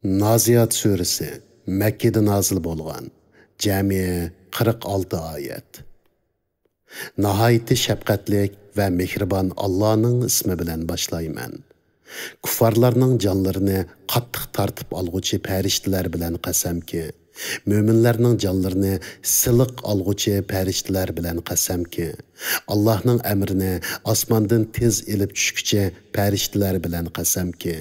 Naziyat suresi Mekke'de nazil bo'lgan. Jami 46 oyat. Nahayeti şefqatlik ve mehribon Allah'ның ismi bilan boshlayman. Kuffarlarning jonlarini qattiq tartib olg'uchi farishtalar bilan qasamki, mo'minlarning jonlarini siliq olg'uchi farishtalar bilan qasamki, Allohning amrini osmondan tez ilib tushguchi farishtalar bilan qasamki,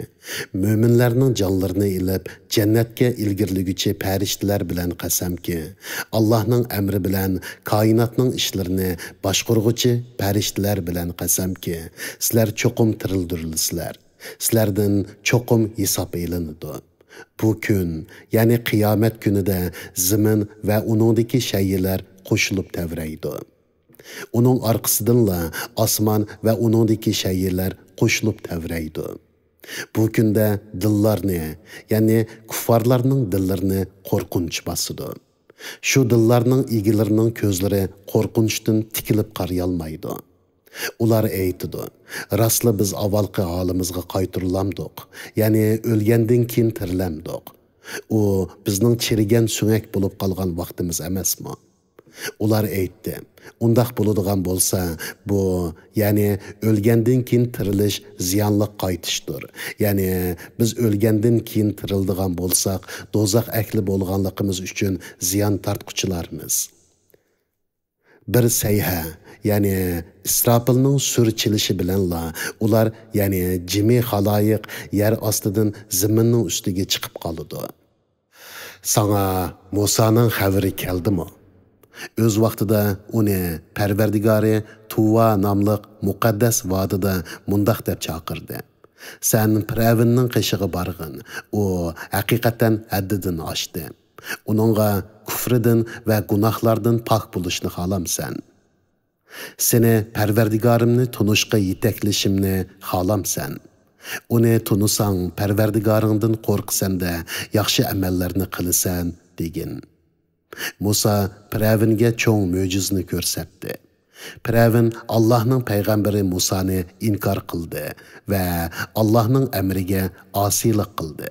mo'minlarning jonlarini ilib jannatga ilgirliguchi farishtalar bilan qasamki, Allohning amri bilan koinotning ishlarini boshqarg'uchi farishtalar bilan qasamki, sizlar cho'qim tirildirsizlar. Sizlardan çoqum hesap elinidi. Bu gün, yani kıyamet günüde zimin ve onundaki şeyler koşulup tevreydi. Onun arkasıdınla asman ve onundaki şeyler koşulup tevreydi. Bu günde dillarını, yani kuffarlarının dillerini korkunç basıdı. Şu dillarının ilgilerinin közleri korkunçtan tikilip qarayalmaydı. Ular aytidi, rastla biz avvalgi holimizga qaytirilamdiq, ya'ni o'lgandan keyin tirilamdiq. U bizning chirigan so'ngak bo'lib qolgan vaqtimiz emasmi? Ular aytdi, undaq bo'ladigan bo'lsa, bu ya'ni o'lgandan keyin tirilish ziyonli qaytishdir. Ya'ni biz o'lgandan keyin tirildigan bo'lsak, do'zax ahli bo'lganligimiz uchun ziyon tortquchilarmiz. Bir sayha, yani İsrafilning sur chilishi bilanla ular, yani jimi xaloyiq yer ostidan zaminning ustiga chiqib qoldi. Sana Musaning xabari keldimi? O'z vaqtida uni Parvardigori Tuva nomli muqaddas vodida mundaq deb chaqirdi. Sen Firavunning qishig'i borg'in, u haqiqatan haddidan oshdi. Uningga kufridan va gunohlardan pok bo'lishni xohlamsan. Seni Parvardigorimni tunishga yetaklashimni xohlamsan. Uni tunusang Parvardigoringdan qo'rqsanda yaxshi amallarni qilasan degin. Musa Firavunga cho'ng mo'jizni ko'rsatdi. Firavun Allohning payg'ambari Musani inkor qildi va Allohning amriga osiylik qildi.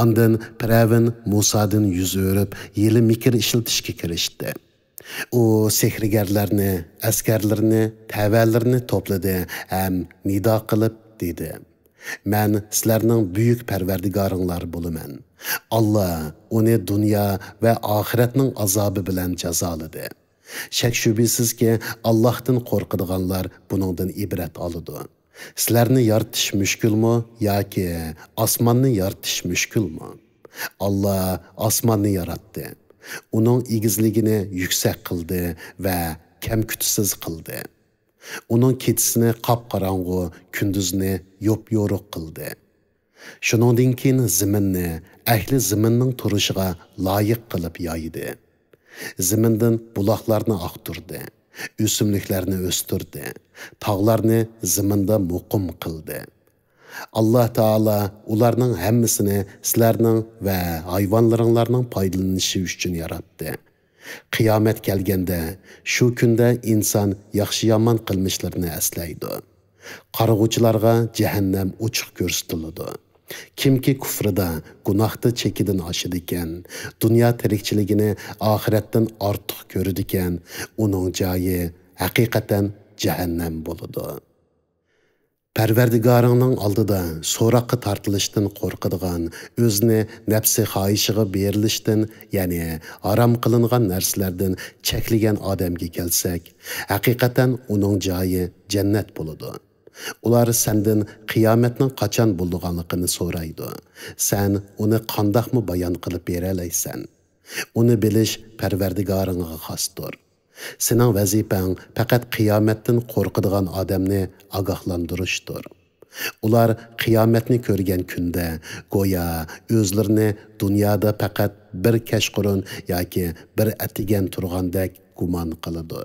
Ondan Firavun Musadan yuz o'rib, yili mikr ishlatishga kirishdi. U sehrgarlarni, askarlarni, tavalarni to'pladi ham nido qilib dedi: "Men sizlarning buyuk Parvardigoringlar bo'laman. Allah uni dunyo va oxiratning azobi bilan jazoladi. Shak shubhisizki Allohdan qo'rqadiganlar buningdan ibrat oladi. Sizlarni yaratish mushkulmi yoki osmonni yaratish mushkulmi? Allah osmonni yaratdi. Onun igizligini yüksek kıldı ve kemkütsüz kıldı. Onun ketisini qapqaranğı, kündüzünü yop-yoruq kıldı. Şunundan keyin ziminni, ahli ziminning turishig'a loyiq qilib yoydi. Zimindan buloqlarni oqtirdi, o'simliklarni o'stirdi, tog'larni ziminda muqim qildi. Allah Taala ularning hammasini sizlarning va hayvonlaringlarning foydalanishi uchun yaratdi. Qiyomat kelganda shu kunda inson yaxshi yomon qilmishlarini aslaydi. Qarg'uvchilarga jahannam ochiq ko'rsatiladi. Kimki kufrida, gunohda chekidan oshidi ekan, dunyo tirikchiligini oxiratdan ortiq ko'rdi ekan, uning joyi haqiqatan jahannam bo'ladi. Parvardigoringning oldida so'roqqa tortilishdan qo'rqadigan, o'zini nafsi xohishiga berilishdan, ya'ni harom qilingan narsalardan cheklagan odamga kelsak, haqiqatan uning joyi jannat bo'ladi. Ular sendan qiyomatning qachon bo'lganligini so'raydi. Sen uni qandoqmi bayon qilib bera olaysan? Uni bilish Parvardigoringga xosdir. Sening vazifang faqat qiyomatdan qo'rqadigan odamni ogohlantirishdir. Ular qiyomatni ko'rgan kunda go'yo o'zlarini dunyoda faqat bir kashqurun yoki bir atigan turgandek gumon qiladi.